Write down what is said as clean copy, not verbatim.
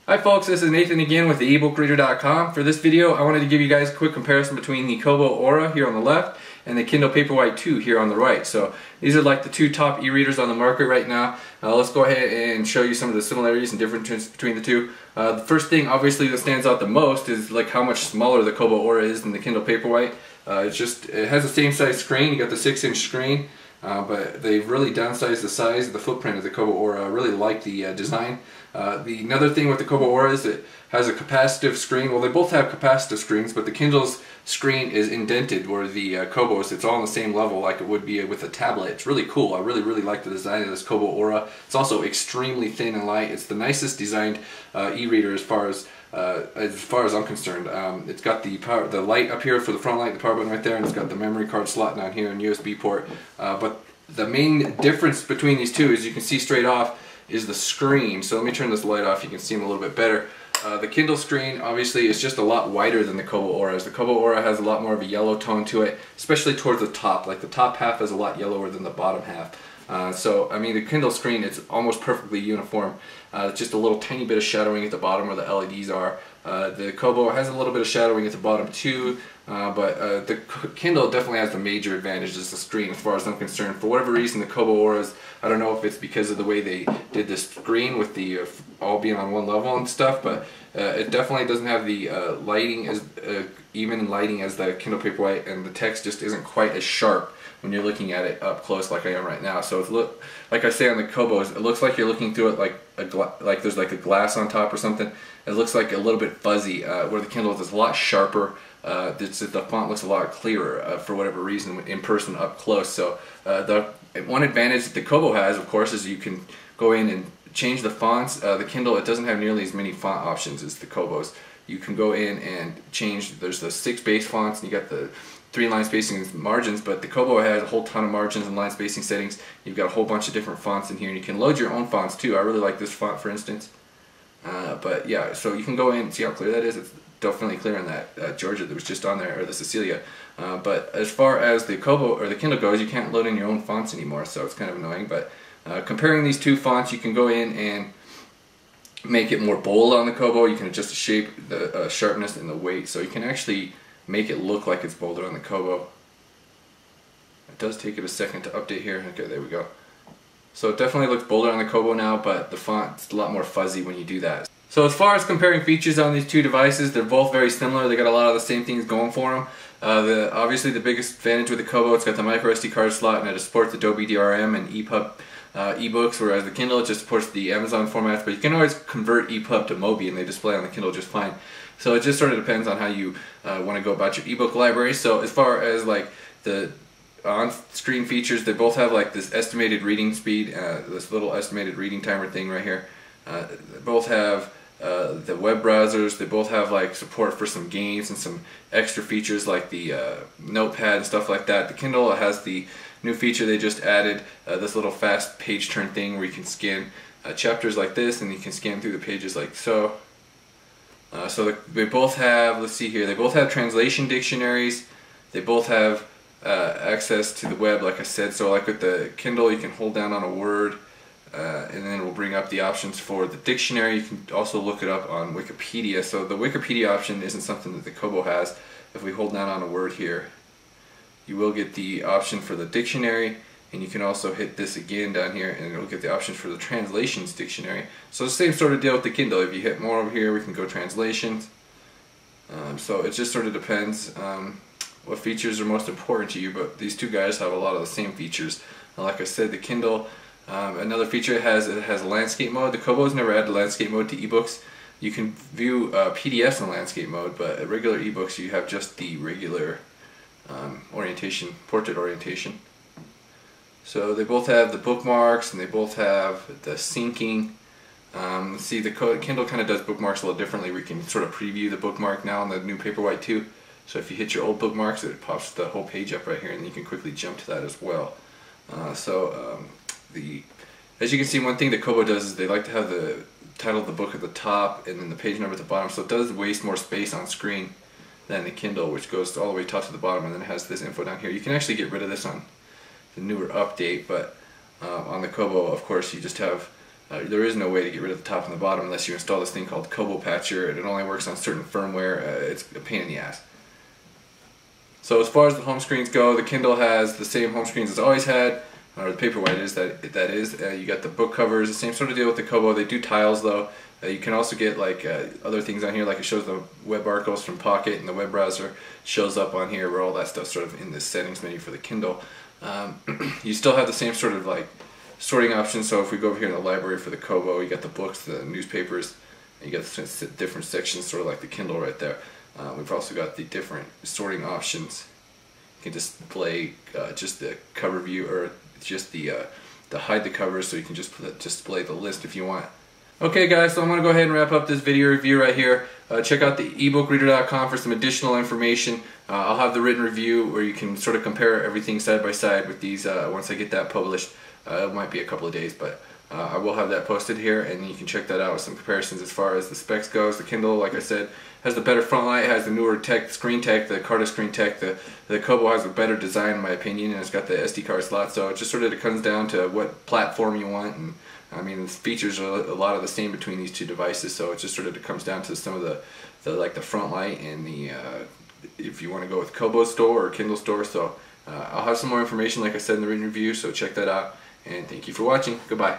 Hi folks, this is Nathan again with the ebookreader.com. For this video I wanted to give you guys a quick comparison between the Kobo Aura here on the left and the Kindle Paperwhite 2 here on the right. So these are like the two top e-readers on the market right now. Let's go ahead and show you some of the similarities and differences between the two. The first thing obviously that stands out the most is like how much smaller the Kobo Aura is than the Kindle Paperwhite. It has the same size screen. You got the 6-inch screen. But they've really downsized the size of the footprint of the Kobo Aura. I really like the design. Another thing with the Kobo Aura is it has a capacitive screen. Well, they both have capacitive screens, but the Kindle's screen is indented, where the Kobo's, it's all on the same level like it would be with a tablet. It's really cool. I really like the design of this Kobo Aura. It's also extremely thin and light. It's the nicest designed e-reader as far as I'm concerned. It's got the light up here for the front light, the power button right there, and it's got the memory card slot down here and USB port. But the main difference between these two, as you can see straight off, is the screen. So let me turn this light off, you can see them a little bit better. The Kindle screen obviously is just a lot wider than the Kobo Aura's. The Kobo Aura has a lot more of a yellow tone to it, especially towards the top. Like the top half is a lot yellower than the bottom half. So I mean, the Kindle screen, it's almost perfectly uniform. Just a little tiny bit of shadowing at the bottom where the LEDs are. The Kobo has a little bit of shadowing at the bottom too, but the Kindle definitely has the major advantage as the screen as far as I'm concerned. For whatever reason, the Kobo Auras, I don't know if it's because of the way they did the screen with the all being on one level and stuff, but it definitely doesn't have the lighting as even lighting as the Kindle Paperwhite, and the text just isn't quite as sharp when you're looking at it up close like I am right now. So it's like I say on the Kobos, it looks like you're looking through it like there's like a glass on top or something. It looks like a little bit fuzzy, where the Kindle is a lot sharper. The font looks a lot clearer for whatever reason in person up close. So the one advantage that the Kobo has, of course, is you can go in and change the fonts. The Kindle, it doesn't have nearly as many font options as the Kobos. You can go in and change, there's the 6 base fonts and you got the 3 line spacing and margins, but the Kobo has a whole ton of margins and line spacing settings. You've got a whole bunch of different fonts in here, and you can load your own fonts too. I really like this font, for instance. But yeah, so you can go in and see how clear that is. It's definitely clearer than that Georgia that was just on there, or the Cecilia. But as far as the Kobo or the Kindle goes, you can't load in your own fonts anymore, so it's kind of annoying. But comparing these two fonts, you can go in and make it more bold on the Kobo. You can adjust the shape, the sharpness, and the weight, so you can actually make it look like it's bolder on the Kobo. It does take it a second to update here. Okay, there we go. So it definitely looks bolder on the Kobo now, but the font's a lot more fuzzy when you do that. So as far as comparing features on these two devices, they're both very similar. They got a lot of the same things going for them. Obviously the biggest advantage with the Kobo, it's got the micro SD card slot, and it supports Adobe DRM and EPUB ebooks, whereas the Kindle, it just supports the Amazon formats, but you can always convert EPUB to Mobi and they display on the Kindle just fine. So it just sort of depends on how you want to go about your ebook library. So as far as like the on-screen features, they both have like this estimated reading speed, this little estimated reading timer thing right here. They both have the web browsers. They both have like support for some games and some extra features like the notepad and stuff like that. The Kindle has the new feature they just added, this little fast page turn thing where you can scan chapters like this, and you can scan through the pages like so. They both have, let's see here, they both have translation dictionaries. They both have access to the web, like I said. So like with the Kindle, you can hold down on a word and then it will bring up the options for the dictionary. You can also look it up on Wikipedia. So the Wikipedia option isn't something that the Kobo has. If we hold down on a word here, you will get the option for the dictionary, and you can also hit this again down here and it'll get the options for the translations dictionary. So the same sort of deal with the Kindle. If you hit more over here, we can go translations. So it just sort of depends what features are most important to you, but these two guys have a lot of the same features. And like I said, the Kindle, another feature it has landscape mode. The Kobo's never added landscape mode to ebooks. You can view PDFs in landscape mode, but at regular ebooks you have just the regular orientation, portrait orientation. So they both have the bookmarks and they both have the syncing. See, the Kindle kind of does bookmarks a little differently, where you can sort of preview the bookmark now on the new Paperwhite 2. So if you hit your old bookmarks, it pops the whole page up right here, and you can quickly jump to that as well. As you can see, one thing that Kobo does is they like to have the title of the book at the top and then the page number at the bottom, so it does waste more space on screen than the Kindle, which goes all the way top to the bottom, and then it has this info down here. You can actually get rid of this on the newer update, but on the Kobo, of course, you just have There is no way to get rid of the top and the bottom unless you install this thing called Kobo Patcher, and it only works on certain firmware. It's a pain in the ass. So as far as the home screens go, the Kindle has the same home screens it's always had, or the Paperwhite is, that is. You got the book covers, the same sort of deal with the Kobo. They do tiles though. You can also get like other things on here, like it shows the web articles from Pocket, and the web browser shows up on here where all that stuff's sort of in the settings menu for the Kindle. You still have the same sort of like sorting options. So if we go over here in the library for the Kobo, you got the books, the newspapers, and you got the different sections, sort of like the Kindle right there. We've also got the different sorting options. You can display just the cover view, or just the hide the covers, so you can just display the list if you want. Okay guys, so I'm going to go ahead and wrap up this video review right here. Check out the ebookreader.com for some additional information. I'll have the written review where you can sort of compare everything side by side with these once I get that published. It might be a couple of days, but I will have that posted here, and you can check that out with some comparisons as far as the specs goes. The Kindle, like I said, has the better front light, has the newer tech, screen tech, the Carta screen tech. The Kobo has a better design in my opinion, and it's got the SD card slot, so it just sort of comes down to what platform you want. And I mean, the features are a lot of the same between these two devices, so it just sort of comes down to some of the like the front light and the if you want to go with Kobo store or Kindle store. So I'll have some more information, like I said, in the written review, so check that out, and thank you for watching. Goodbye.